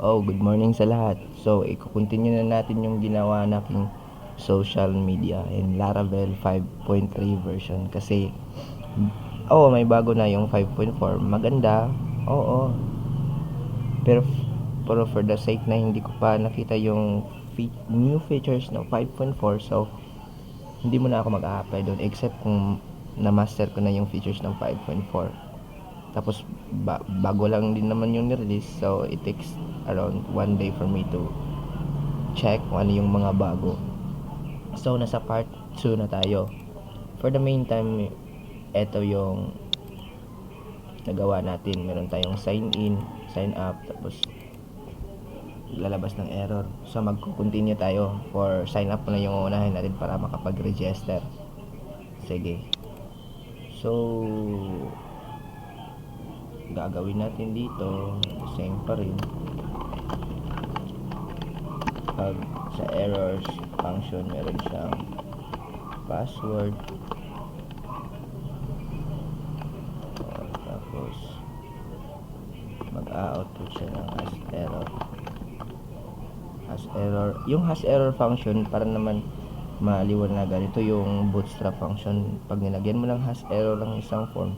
Good morning sa lahat. So, i-continue na natin yung ginawa nating social media in Laravel 5.3 version kasi may bago na yung 5.4. Maganda. Oo. Pero pero for the sake na hindi ko pa nakita yung new features ng 5.4, so hindi mo na ako mag-a-apply doon except kung na-master ko na yung features ng 5.4. Tapos bago lang din naman yung ni-release, so it takes around 1 day for me to check kung ano yung mga bago. So nasa part 2 na tayo. For the meantime, ito yung nagawa natin. Meron tayong sign in, sign up, tapos lalabas ng error. So magko-continue tayo. For sign up na yung unahin natin para makapag-register. Sige. So gagawin natin dito same pa rin. Pag sa errors function, meron siyang password, tapos mag-output siya ng hash error. Yung hash error function, para naman maliwanagan, ito yung bootstrap function. Pag nilagyan mo ng hash error ng isang form,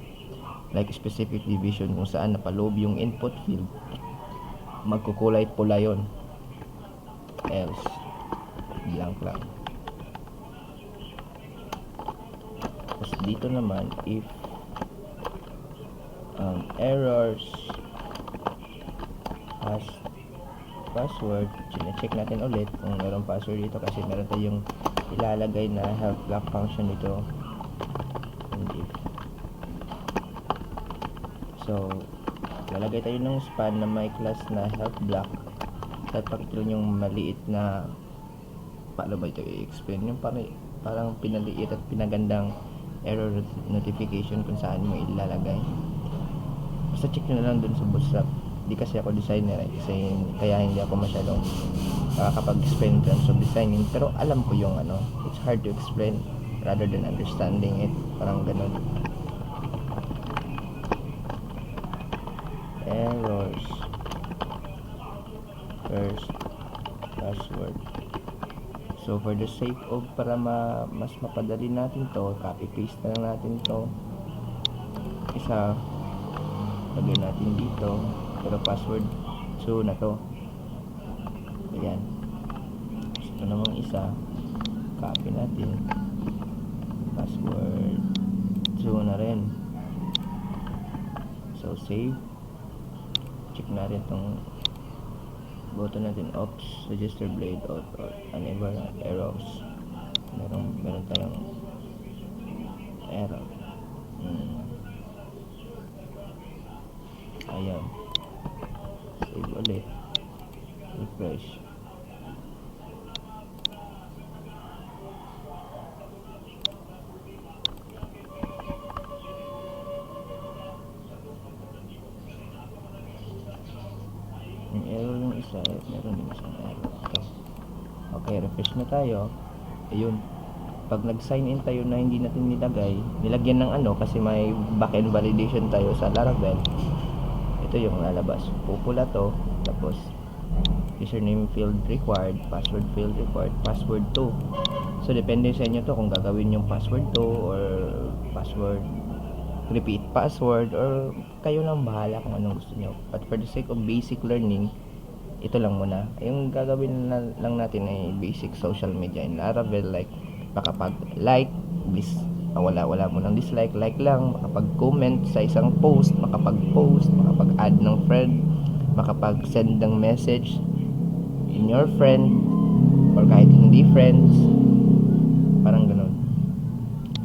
like specific division kung saan napaloob yung input field, magkukulay pula yon, else blank lang. Tapos dito naman, if errors has password, check natin ulit kung meron password dito kasi meron tayong ilalagay na help block function dito. So lalagay tayo ng span na may class na help block. At pakita yung maliit na, paano ba ito i-explain, yung parang pinaliit at pinagandang error notification kung saan mo ilalagay. Basta check nyo na lang dun sa bootstrap. Di kasi ako designer kasi kaya hindi ako masyadong makakapag-explain in terms of designing, pero alam ko yung it's hard to explain rather than understanding it, parang ganun. Errors first password. So for the sake of para mas mapadali natin to, copy paste na lang natin to isa, lagyan natin dito, pero password 2 na to. Ayan. Ito namang isa, copy natin, password 2 na rin. So save, check natin itong button natin, ops, register blade or enable errors. Meron tayong error. Ayan, save ulit, refresh. Yung error yung isa, meron din isang error. Okay, refresh na tayo. Ayun, pag nag-sign in tayo na hindi natin nilagyan ng kasi may backend validation tayo sa Laravel, ito yung lalabas, pupula to. Tapos username field required, password field required, password 2. So depende sa inyo to kung gagawin yung password 2 or password repeat password, or kayo lang bahala kung anong gusto nyo. But for the sake of basic learning, ito lang muna. Yung gagawin lang natin ay basic social media in Laravel, like makapag-like, wala mo ng dislike, like lang, makapag-comment sa isang post, makapag-post, makapag-add ng friend, makapag-send ng message in your friend or kahit hindi friends, parang ganun.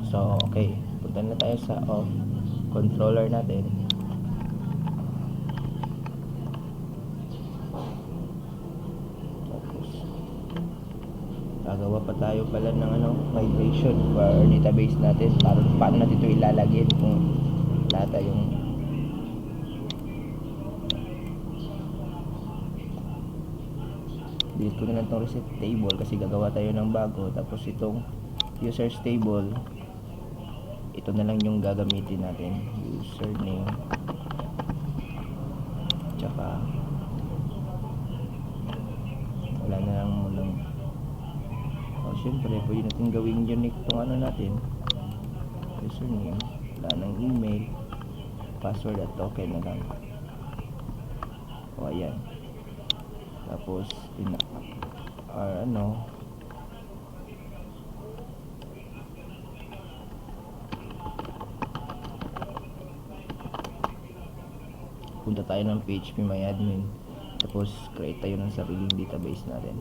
So okay, punta na tayo sa off controller natin. Tapos gagawa pa tayo pala ng migration for database natin, paano natin ito ilalagay kung data yung delete ko na lang itong reset table kasi gagawa tayo ng bago. Tapos itong users table, ito na lang yung gagamitin natin, username tsaka syempre pwede natin gawing unique tong ano natin, username, wala ng email, password at token na lang. O ayan, tapos or ano, punta tayo ng phpMyAdmin, tapos create tayo ng sariling database natin.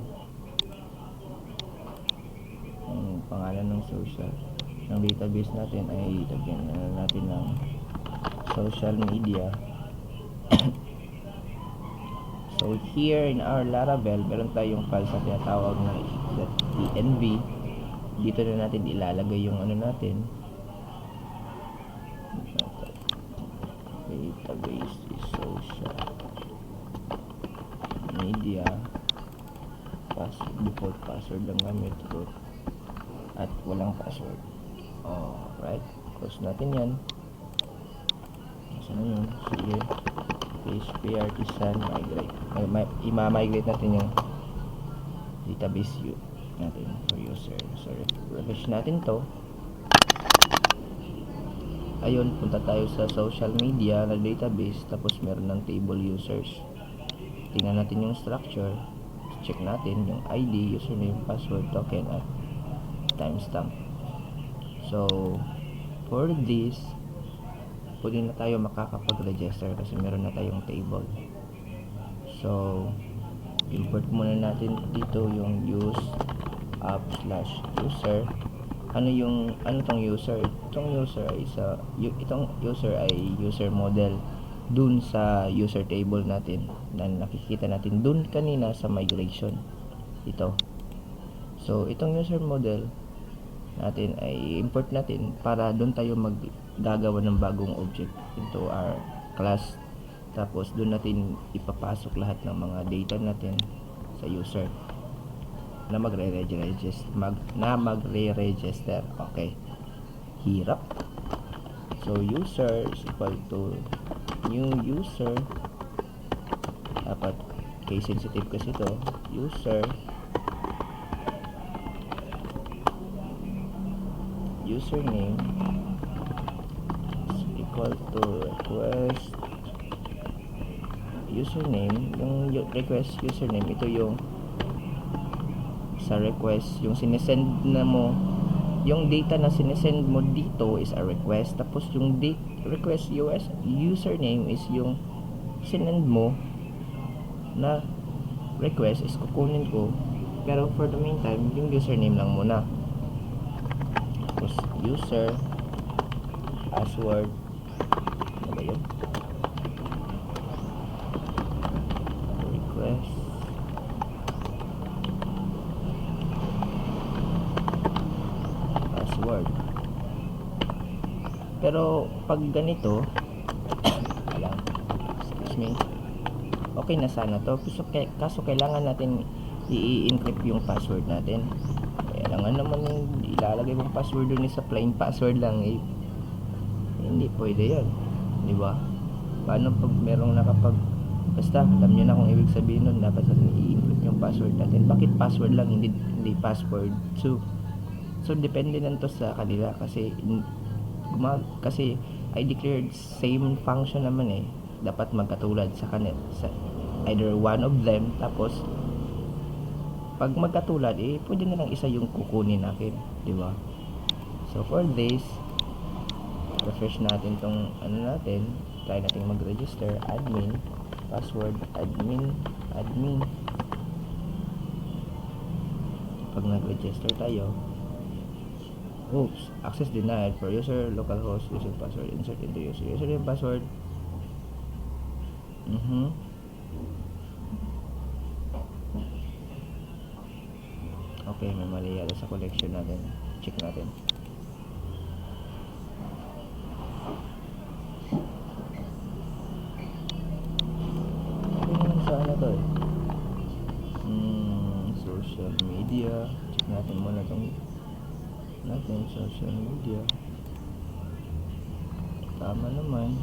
Ang pangalan ng social ng database natin ay lagyan na natin ng social media. So here in our Laravel, meron tayong file sa tinatawag na .env. Dito na natin ilalagay yung ano natin, database is social media, default password lang gamit, root, at walang password. Right, close natin yan. Saan yun? Sige, PHP artisan migrate. I-migrate natin yung database natin for user. So refresh natin to. Ayun, punta tayo sa social media na database, tapos meron ng table users. Tingnan natin yung structure, check natin yung ID, username, password, token, at timestamp. So for this, pwede na tayo makakapag-register kasi meron na tayong table. So import muna natin dito yung use app/user. Ano tong user? Itong user ay user model dun sa user table natin na nakikita natin dun kanina sa migration. Ito. So itong user model natin ay import natin para dun tayo maggagawa ng bagong object into our class. Tapos dun natin ipapasok lahat ng mga data natin sa user na magre-register. Okay, hirap. So user is equal to new user. Dapat case sensitive kasi ito. Username is equal to request username. Yung request username, ito yung sa request, yung sinesend na mo, yung data na sinesend mo dito is a request. Tapos yung request username is yung sinend mo na request is kukunin ko, pero for the meantime yung username lang muna. Tapos user password, ano ba yun? Request password. Pero pag ganito excuse me, okay na sana to, kaso kailangan natin i-encrypt yung password natin. Kailangan naman yung ilalagay mong password dun sa plain password lang, hindi pwede yan, di ba? Paano pag merong basta alam nyo na kung ibig sabihin nun, dapat natin i-encrypt yung password natin. Bakit password lang, hindi password? So depende lang to sa kanila kasi I declared same function naman dapat magkatulad sa kanila, sa either one of them. Tapos pag magkatulad, pwede na lang isa yung kukunin natin, di ba? So for this, refresh natin tong natin, try natin mag-register, admin, password, admin. Pag nag-register tayo, oops, access denied for user localhost user password, insert into username password. Okay, may mali yata sa collection natin. Check natin. Saan na to social media. Check natin muna itong social media. Tama naman.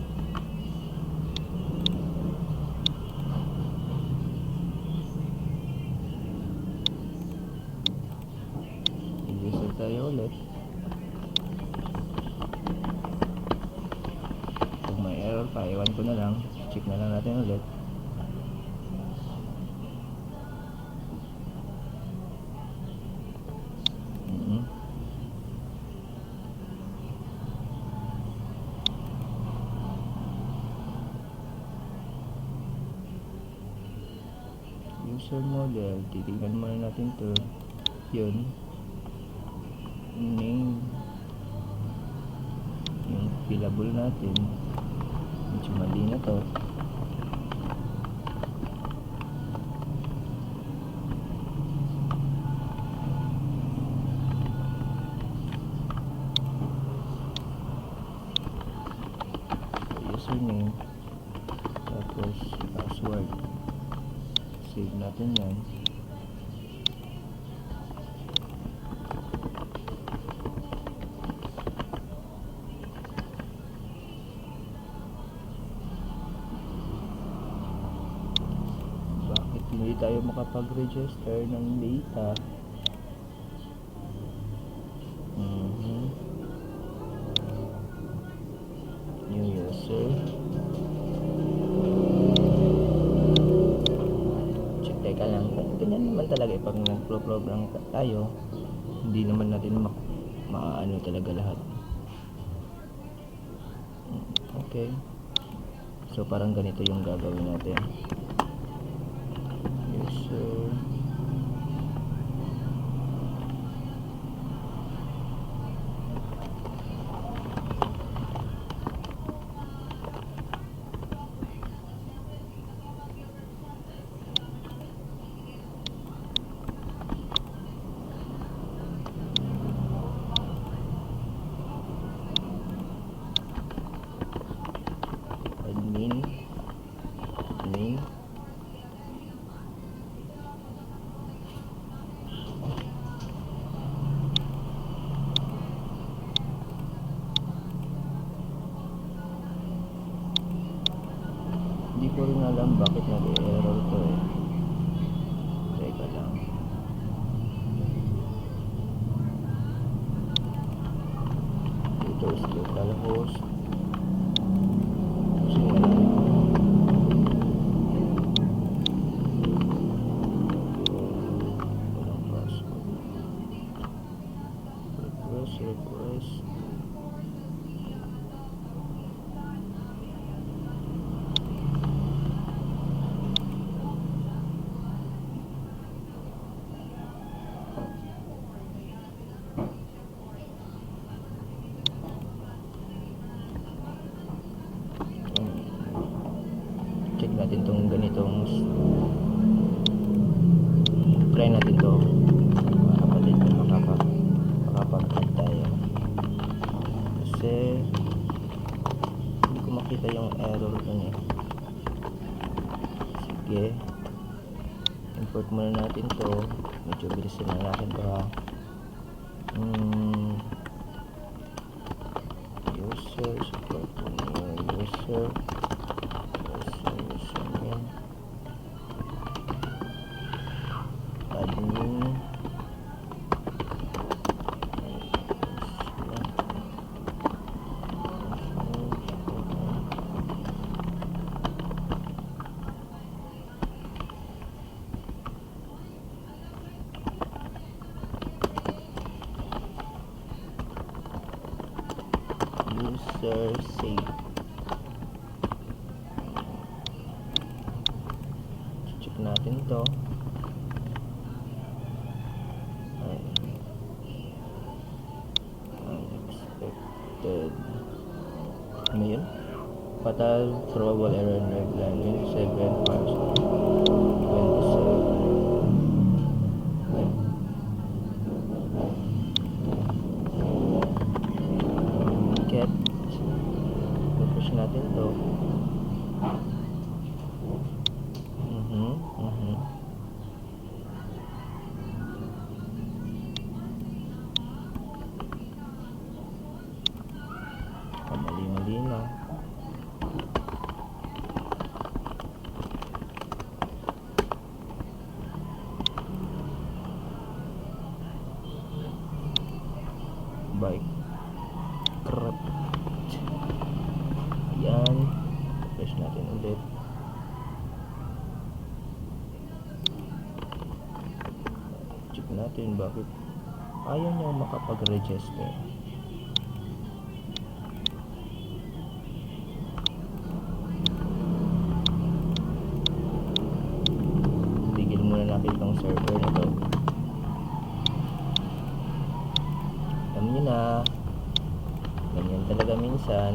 ulit. Kung may error pa, iwan ko na lang. Check na lang natin ulit. User model, titignan muna natin to. Yun, name, yung fillable natin, medyo mali na to. Username, tapos password. Save natin yan. Bakit hindi tayo makapag-register ng data? New user. Teka lang, ganyan naman talaga pag nagpro-program tayo, hindi naman natin maano talaga lahat. Okay, so parang ganito yung gagawin natin. User, admin, name, hindi ko rin alam bakit nag-error to eh. Teka lang. Dito is localhost. Request. Check natin tong ganitong, try natin to mga kapatid kung makapag-add tayo, kasi hindi ko makita yung error dun eh. Sige, import muna natin to, medyo bilisin na natin to ha. User, support user, admin, user save. Check natin to. Unexpected. Ano yun? Fatal probable error in red line 27 parts 27. Get, refresh natin to. Mali na. natin bakit ayaw niyang makapag-register. Tigil muna natin itong server na to. Alam niyo na, ganyan talaga minsan.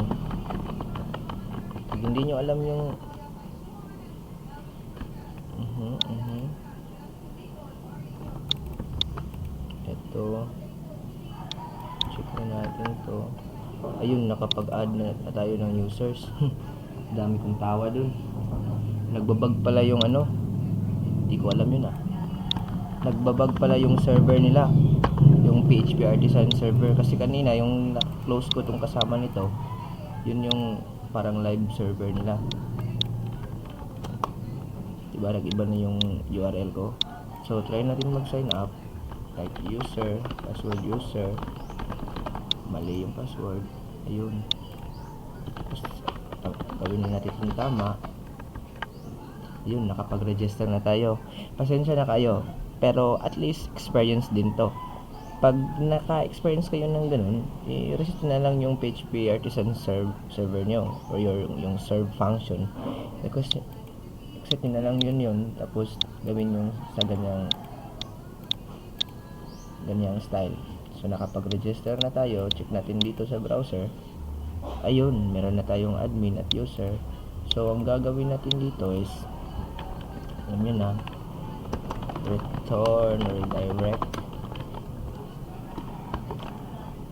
Pag hindi nyo alam yung ito, check na natin to. Ayun, nakapag-add na tayo ng users. Dami kong tawa dun. Nagbabag pala yung ano, hindi ko alam yun nagbabag pala yung server nila, yung PHP Artisan server, kasi kanina yung close ko tong kasama nito, yun yung parang live server nila, diba, nag-iba na yung URL ko. So try natin mag sign up, type user, password user, mali yung password, ayun, tapos gawin na natin yung tama. Yun, nakapag-register na tayo. Pasensya na kayo, pero at least experience din to. Pag naka-experience kayo ng ganun, i-reset na lang yung PHP Artisan server nyo, or yung serve function, because exit na lang yun, tapos gawin yung sa ganyang style. So nakapag-register na tayo, check natin dito sa browser. Ayun, meron na tayong admin at user. So ang gagawin natin dito is, alam nyo na, return, redirect.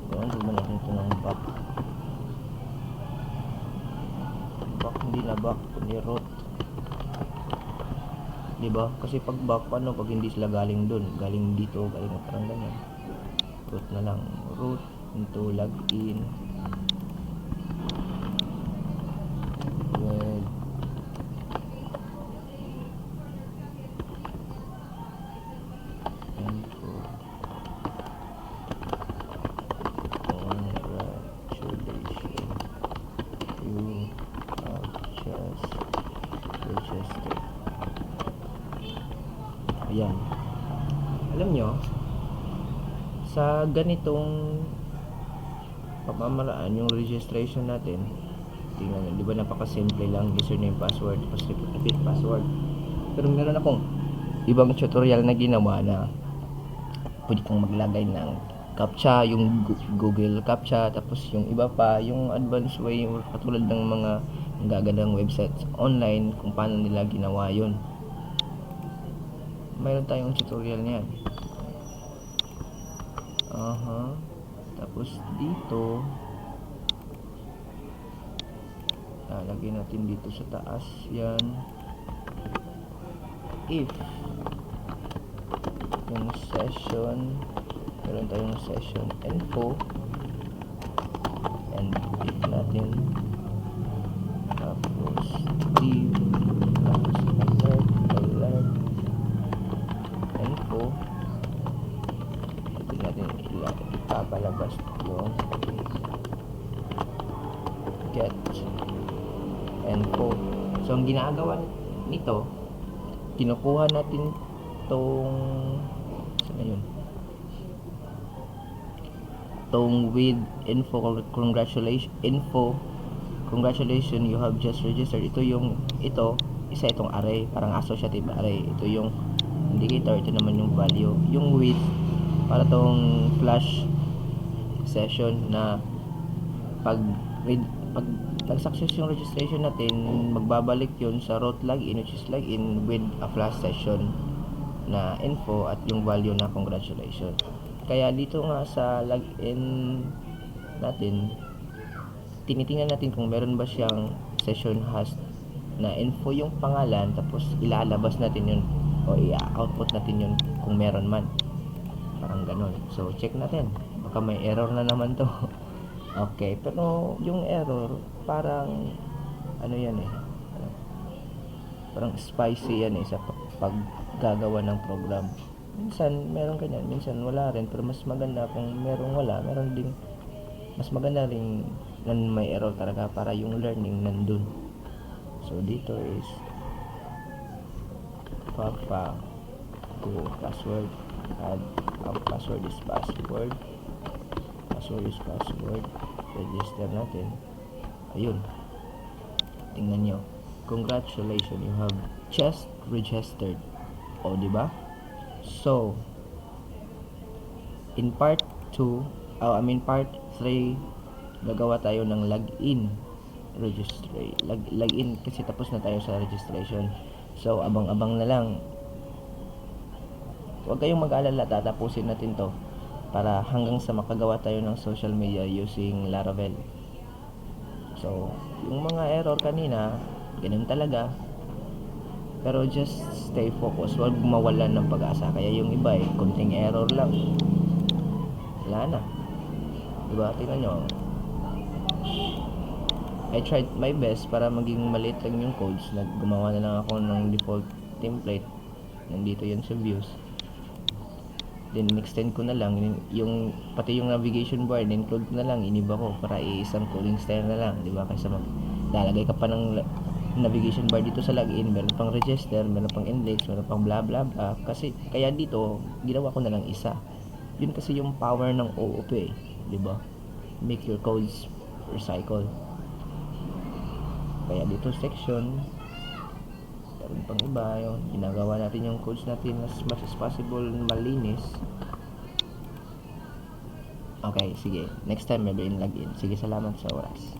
Gawin ba natin ito ng back? Hindi na back, kundi root. Diba? Kasi pag back, paano pag hindi sila galing dun? Galing dito, galing na parang ganyan. Root na lang. Root into login with info. Congratulations, you have just registered. Ayan. Alam nyo, sa ganitong pamamaraan, yung registration natin, tingnan nyo, di ba napakasimple lang, username, password, tapos repeat password. Pero meron akong ibang tutorial na ginawa na pwede kang maglagay ng CAPTCHA, yung Google CAPTCHA, tapos yung iba pa, yung advanced way, katulad ng mga gagandang websites online, kung paano nila ginawa yun. Mayroon tayong tutorial niyan. Tapos dito, lalagay natin dito sa taas yan, if yung session, meron tayong session info, and if natin, tapos div, tapos alert info, natin ipapalabas yung get info. So ang ginagawa nito, kinukuha natin tong with info, congratulations, you have just registered. Ito isa itong array, parang associative array. Ito yung indicator, ito naman yung value. Yung with, para tong flash session na pag nag-success yung registration natin, magbabalik yun sa root login, which is login with a flash session na info at yung value na congratulations. Kaya dito nga sa login natin, tinitingnan natin kung meron ba siyang session hash na info yung pangalan, tapos ilalabas natin yun o i-output natin yun kung meron man, parang ganon. So check natin, baka may error na naman to. Okay, pero yung error parang ano yan parang spicy yan sa paggagawa ng program. Minsan meron ganyan, minsan wala rin, pero mas maganda kung merong wala, meron ding mas maganda rin na may error talaga para yung learning nandun. So dito is papa go password add password is password, register natin. Ayun, tingnan nyo, congratulations, you have just registered. O diba? So in part 2, part 3, gagawa tayo ng login login kasi tapos na tayo sa registration. So abang-abang na lang, huwag kayong mag-alala, tatapusin natin to para hanggang sa makagawa tayo ng social media using Laravel. So yung mga error kanina, ganun talaga, pero just stay focused, huwag mawalan ng pag-asa. Kaya yung iba konting error lang, wala na, diba? Tingnan nyo, I tried my best para maging maliit lang yung codes. Gumawa na lang ako ng default template. Nandito yun sa views. Then extend ko na lang yung pati yung navigation bar, include ko na lang, iniba ko para isang coding style na lang, di ba? Kaysa lalagay ka pa ng navigation bar dito sa login, meron pang register, meron pang index, meron pang blah blah blah. Kasi kaya dito ginawa ko na lang isa. Yun kasi yung power ng OOP, di ba? Make your codes recycle. Kaya dito section, meron pang iba, yung ginagawa natin yung codes natin as much as possible malinis. Okay, sige, next time maybe in login. Sige, salamat sa oras.